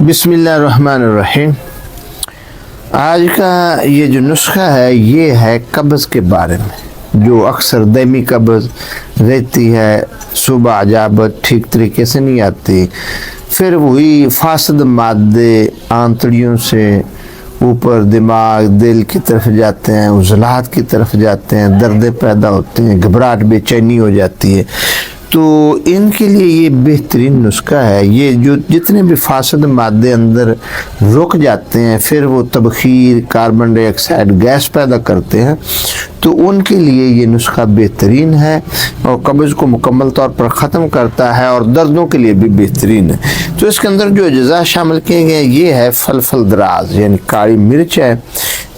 بسم اللہ الرحمن الرحیم۔ آج کا یہ جو نسخہ ہے یہ ہے قبض کے بارے میں، جو اکثر دائمی قبض رہتی ہے، صبح اجابت ٹھیک طریقے سے نہیں آتی، پھر وہی فاسد مادے آنتڑیوں سے اوپر دماغ دل کی طرف جاتے ہیں، عضلات کی طرف جاتے ہیں، دردیں پیدا ہوتے ہیں، گھبراہٹ بے چینی ہو جاتی ہے۔ تو ان کے لیے یہ بہترین نسخہ ہے۔ یہ جو جتنے بھی فاسد مادے اندر رک جاتے ہیں، پھر وہ تبخیر کاربن ڈائی آکسائڈ گیس پیدا کرتے ہیں، تو ان کے لیے یہ نسخہ بہترین ہے اور قبض کو مکمل طور پر ختم کرتا ہے اور دردوں کے لیے بھی بہترین ہے۔ تو اس کے اندر جو اجزاء شامل کیے گئے یہ ہے فلفل دراز یعنی کالی مرچ ہے،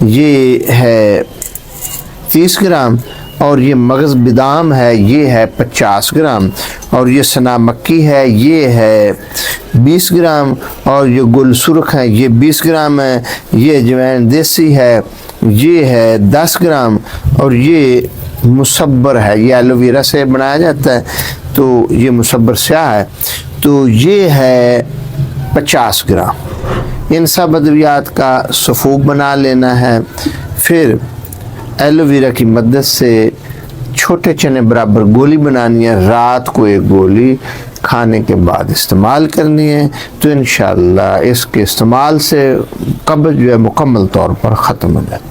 یہ ہے 30 گرام، اور یہ مغز بادام ہے یہ ہے 50 گرام، اور یہ سنا مکی ہے یہ ہے 20 گرام، اور یہ گل سرخ ہے یہ 20 گرام ہے، یہ اجوائن دیسی ہے یہ ہے 10 گرام، اور یہ مصبر ہے، یہ ایلو ویرا سے بنایا جاتا ہے تو یہ مصبر سیاہ ہے، تو یہ ہے 50 گرام۔ ان سب ادویات کا سفوف بنا لینا ہے، پھر ایلو ویرا کی مدد سے چھوٹے چنے برابر گولی بنانی ہے، رات کو ایک گولی کھانے کے بعد استعمال کرنی ہے، تو انشاءاللہ اس کے استعمال سے قبض جو ہے مکمل طور پر ختم ہو جاتی ہے۔